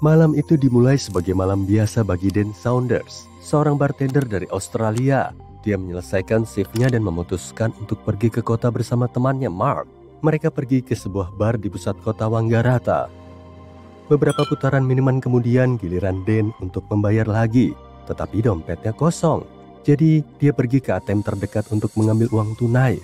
Malam itu dimulai sebagai malam biasa bagi Dan Saunders, seorang bartender dari Australia. Dia menyelesaikan shiftnya dan memutuskan untuk pergi ke kota bersama temannya Mark. Mereka pergi ke sebuah bar di pusat kota Wangaratta. Beberapa putaran minuman kemudian giliran Dan untuk membayar lagi, tetapi dompetnya kosong. Jadi dia pergi ke ATM terdekat untuk mengambil uang tunai.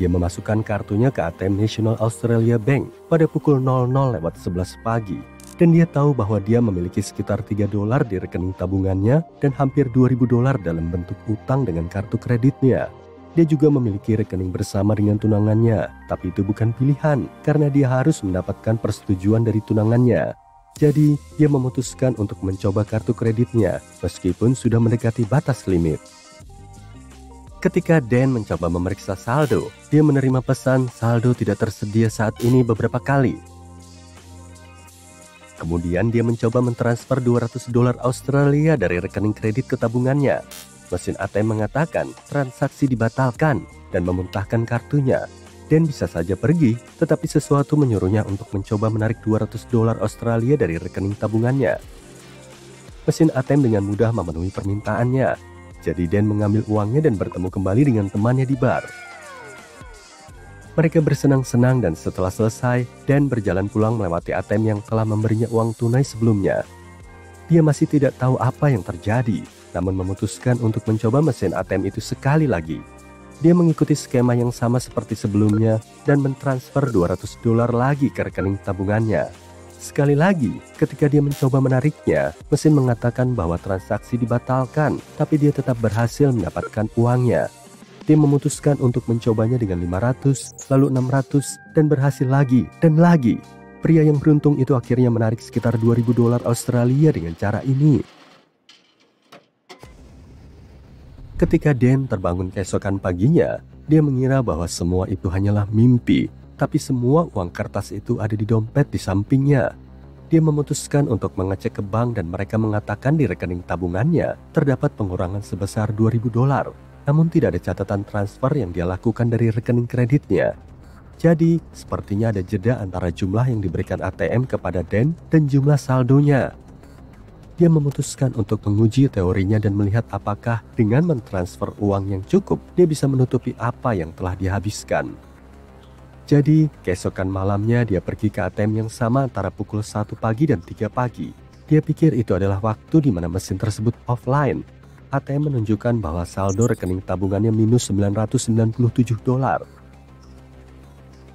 Dia memasukkan kartunya ke ATM National Australia Bank pada pukul 00:11 pagi. Dan dia tahu bahwa dia memiliki sekitar $3 di rekening tabungannya dan hampir $2.000 dalam bentuk utang dengan kartu kreditnya. Dia juga memiliki rekening bersama dengan tunangannya, tapi itu bukan pilihan karena dia harus mendapatkan persetujuan dari tunangannya. Jadi, dia memutuskan untuk mencoba kartu kreditnya meskipun sudah mendekati batas limit. Ketika Dan mencoba memeriksa saldo, dia menerima pesan saldo tidak tersedia saat ini beberapa kali. Kemudian dia mencoba mentransfer $200 Australia dari rekening kredit ke tabungannya. Mesin ATM mengatakan transaksi dibatalkan dan memuntahkan kartunya. Dan bisa saja pergi, tetapi sesuatu menyuruhnya untuk mencoba menarik $200 Australia dari rekening tabungannya. Mesin ATM dengan mudah memenuhi permintaannya. Jadi Dan mengambil uangnya dan bertemu kembali dengan temannya di bar. Mereka bersenang-senang dan setelah selesai, Dan berjalan pulang melewati ATM yang telah memberinya uang tunai sebelumnya. Dia masih tidak tahu apa yang terjadi, namun memutuskan untuk mencoba mesin ATM itu sekali lagi. Dia mengikuti skema yang sama seperti sebelumnya dan mentransfer $200 lagi ke rekening tabungannya. Sekali lagi, ketika dia mencoba menariknya, mesin mengatakan bahwa transaksi dibatalkan, tapi dia tetap berhasil mendapatkan uangnya. Dia memutuskan untuk mencobanya dengan $500, lalu $600, dan berhasil lagi dan lagi. Pria yang beruntung itu akhirnya menarik sekitar $2.000 Australia dengan cara ini. Ketika Dan terbangun keesokan paginya, dia mengira bahwa semua itu hanyalah mimpi, tapi semua uang kertas itu ada di dompet di sampingnya. Dia memutuskan untuk mengecek ke bank dan mereka mengatakan di rekening tabungannya terdapat pengurangan sebesar $2.000. Namun tidak ada catatan transfer yang dia lakukan dari rekening kreditnya. Jadi, sepertinya ada jeda antara jumlah yang diberikan ATM kepada Dan dan jumlah saldonya. Dia memutuskan untuk menguji teorinya dan melihat apakah dengan mentransfer uang yang cukup, dia bisa menutupi apa yang telah dihabiskan. Jadi, keesokan malamnya dia pergi ke ATM yang sama antara pukul 1 pagi dan 3 pagi. Dia pikir itu adalah waktu di mana mesin tersebut offline. ATM menunjukkan bahwa saldo rekening tabungannya minus $997.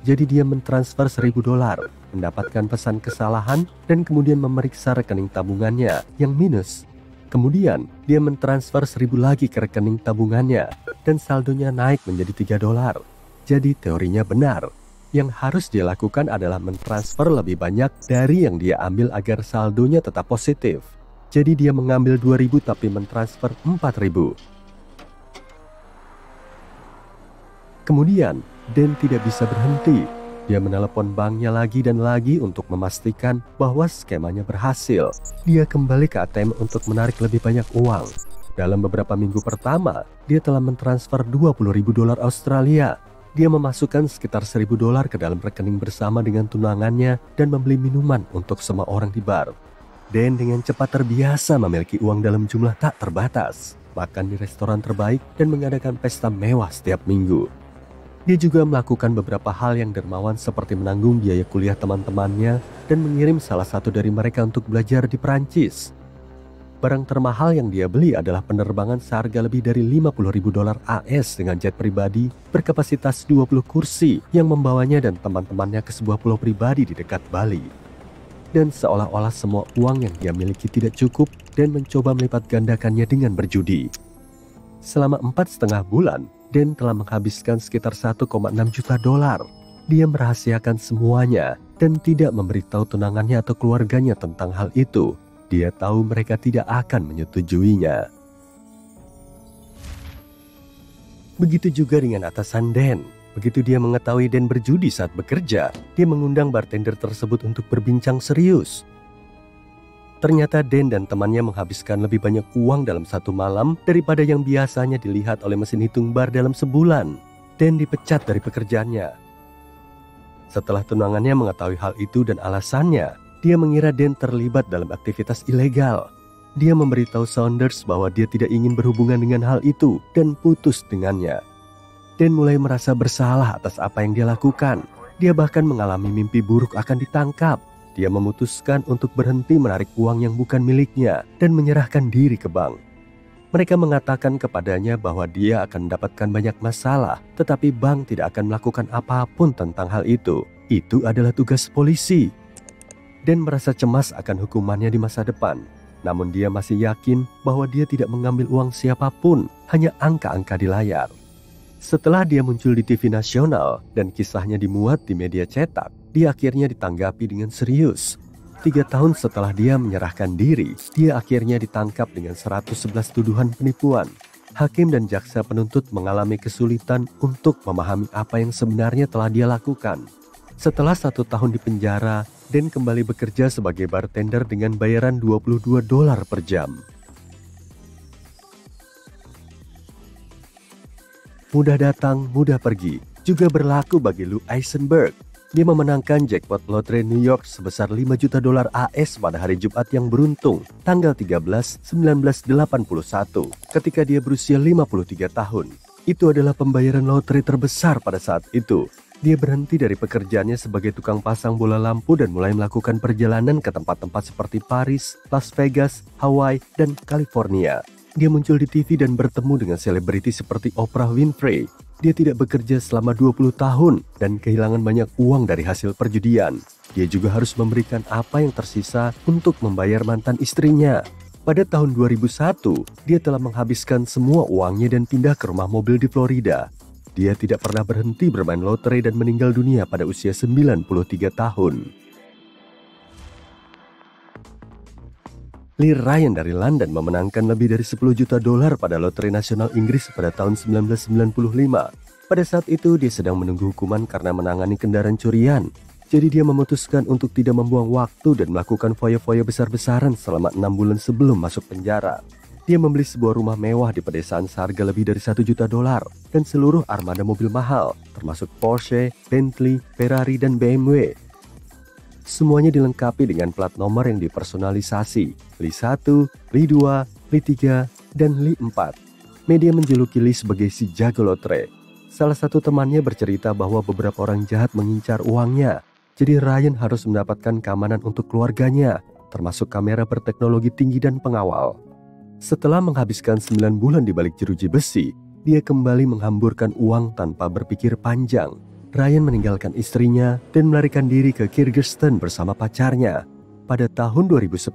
Jadi dia mentransfer $1.000, mendapatkan pesan kesalahan, dan kemudian memeriksa rekening tabungannya yang minus. Kemudian dia mentransfer $1.000 lagi ke rekening tabungannya, dan saldonya naik menjadi $3. Jadi teorinya benar. Yang harus dia lakukan adalah mentransfer lebih banyak dari yang dia ambil agar saldonya tetap positif. Jadi dia mengambil $2.000 tapi mentransfer $4.000. Kemudian, Dan tidak bisa berhenti. Dia menelepon banknya lagi dan lagi untuk memastikan bahwa skemanya berhasil. Dia kembali ke ATM untuk menarik lebih banyak uang. Dalam beberapa minggu pertama, dia telah mentransfer $20.000 Australia. Dia memasukkan sekitar $1.000 ke dalam rekening bersama dengan tunangannya dan membeli minuman untuk semua orang di bar. Dan dengan cepat terbiasa memiliki uang dalam jumlah tak terbatas, makan di restoran terbaik, dan mengadakan pesta mewah setiap minggu. Dia juga melakukan beberapa hal yang dermawan seperti menanggung biaya kuliah teman-temannya dan mengirim salah satu dari mereka untuk belajar di Perancis. Barang termahal yang dia beli adalah penerbangan seharga lebih dari $50.000 AS dengan jet pribadi berkapasitas 20 kursi yang membawanya dan teman-temannya ke sebuah pulau pribadi di dekat Bali. Dan seolah-olah semua uang yang dia miliki tidak cukup dan mencoba melipat gandakannya dengan berjudi. Selama 4,5 bulan, Dan telah menghabiskan sekitar $1,6 juta. Dia merahasiakan semuanya dan tidak memberitahu tunangannya atau keluarganya tentang hal itu. Dia tahu mereka tidak akan menyetujuinya. Begitu juga dengan atasan Dan. Begitu dia mengetahui Dan berjudi saat bekerja, dia mengundang bartender tersebut untuk berbincang serius. Ternyata Dan dan temannya menghabiskan lebih banyak uang dalam satu malam daripada yang biasanya dilihat oleh mesin hitung bar dalam sebulan. Dan dipecat dari pekerjaannya. Setelah tunangannya mengetahui hal itu dan alasannya, Dia mengira Dan terlibat dalam aktivitas ilegal. Dia memberitahu Saunders bahwa dia tidak ingin berhubungan dengan hal itu dan putus dengannya. Dan mulai merasa bersalah atas apa yang dia lakukan. Dia bahkan mengalami mimpi buruk akan ditangkap. Dia memutuskan untuk berhenti menarik uang yang bukan miliknya dan menyerahkan diri ke bank. Mereka mengatakan kepadanya bahwa dia akan mendapatkan banyak masalah, tetapi bank tidak akan melakukan apapun tentang hal itu. Itu adalah tugas polisi. Dan merasa cemas akan hukumannya di masa depan. Namun dia masih yakin bahwa dia tidak mengambil uang siapapun, hanya angka-angka di layar. Setelah dia muncul di TV nasional dan kisahnya dimuat di media cetak, dia akhirnya ditanggapi dengan serius. 3 tahun setelah dia menyerahkan diri, dia akhirnya ditangkap dengan 111 tuduhan penipuan. Hakim dan jaksa penuntut mengalami kesulitan untuk memahami apa yang sebenarnya telah dia lakukan. Setelah 1 tahun di penjara, Dan kembali bekerja sebagai bartender dengan bayaran $22 per jam. Mudah datang, mudah pergi, juga berlaku bagi Lou Eisenberg. Dia memenangkan jackpot lotre New York sebesar $5 juta AS pada hari Jumat yang beruntung, tanggal 13/1981, ketika dia berusia 53 tahun. Itu adalah pembayaran lotre terbesar pada saat itu. Dia berhenti dari pekerjaannya sebagai tukang pasang bola lampu dan mulai melakukan perjalanan ke tempat-tempat seperti Paris, Las Vegas, Hawaii, dan California. Dia muncul di TV dan bertemu dengan selebriti seperti Oprah Winfrey. Dia tidak bekerja selama 20 tahun dan kehilangan banyak uang dari hasil perjudian. Dia juga harus memberikan apa yang tersisa untuk membayar mantan istrinya. Pada tahun 2001, dia telah menghabiskan semua uangnya dan pindah ke rumah mobil di Florida. Dia tidak pernah berhenti bermain lotre dan meninggal dunia pada usia 93 tahun. Lee Ryan dari London memenangkan lebih dari $10 juta pada lotre nasional Inggris pada tahun 1995. Pada saat itu dia sedang menunggu hukuman karena menangani kendaraan curian. Jadi dia memutuskan untuk tidak membuang waktu dan melakukan foya-foya besar-besaran selama 6 bulan sebelum masuk penjara. Dia membeli sebuah rumah mewah di pedesaan seharga lebih dari $1 juta dan seluruh armada mobil mahal, termasuk Porsche, Bentley, Ferrari, dan BMW. Semuanya dilengkapi dengan plat nomor yang dipersonalisasi, Lee 1, Lee 2, Lee 3, dan Lee 4. Media menjuluki Lee sebagai si jago lotre. Salah satu temannya bercerita bahwa beberapa orang jahat mengincar uangnya, jadi Ryan harus mendapatkan keamanan untuk keluarganya, termasuk kamera berteknologi tinggi dan pengawal. Setelah menghabiskan 9 bulan di balik jeruji besi, dia kembali menghamburkan uang tanpa berpikir panjang. Ryan meninggalkan istrinya dan melarikan diri ke Kyrgyzstan bersama pacarnya. Pada tahun 2010,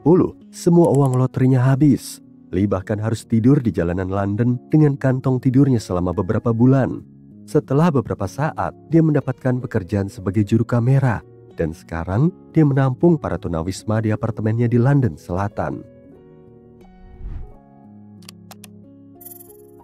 semua uang loterinya habis. Lee bahkan harus tidur di jalanan London dengan kantong tidurnya selama beberapa bulan. Setelah beberapa saat, dia mendapatkan pekerjaan sebagai juru kamera. Dan sekarang, dia menampung para tunawisma di apartemennya di London Selatan.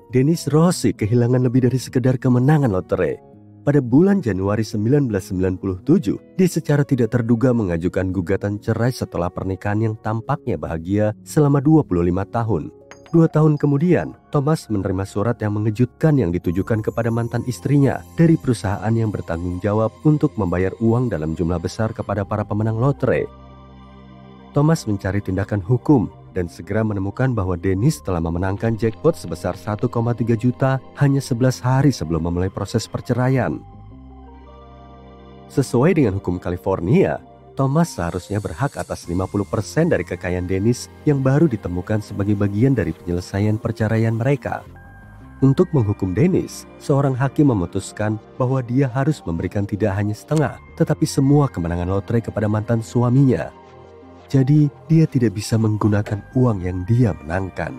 Dennis Rossi kehilangan lebih dari sekedar kemenangan lotre. Pada bulan Januari 1997, dia secara tidak terduga mengajukan gugatan cerai setelah pernikahan yang tampaknya bahagia selama 25 tahun. 2 tahun kemudian, Thomas menerima surat yang mengejutkan yang ditujukan kepada mantan istrinya dari perusahaan yang bertanggung jawab untuk membayar uang dalam jumlah besar kepada para pemenang lotre. Thomas mencari tindakan hukum dan segera menemukan bahwa Dennis telah memenangkan jackpot sebesar 1,3 juta hanya 11 hari sebelum memulai proses perceraian. Sesuai dengan hukum California, Thomas seharusnya berhak atas 50% dari kekayaan Dennis yang baru ditemukan sebagai bagian dari penyelesaian perceraian mereka. Untuk menghukum Dennis, seorang hakim memutuskan bahwa dia harus memberikan tidak hanya setengah, tetapi semua kemenangan lotre kepada mantan suaminya. Jadi, dia tidak bisa menggunakan uang yang dia menangkan.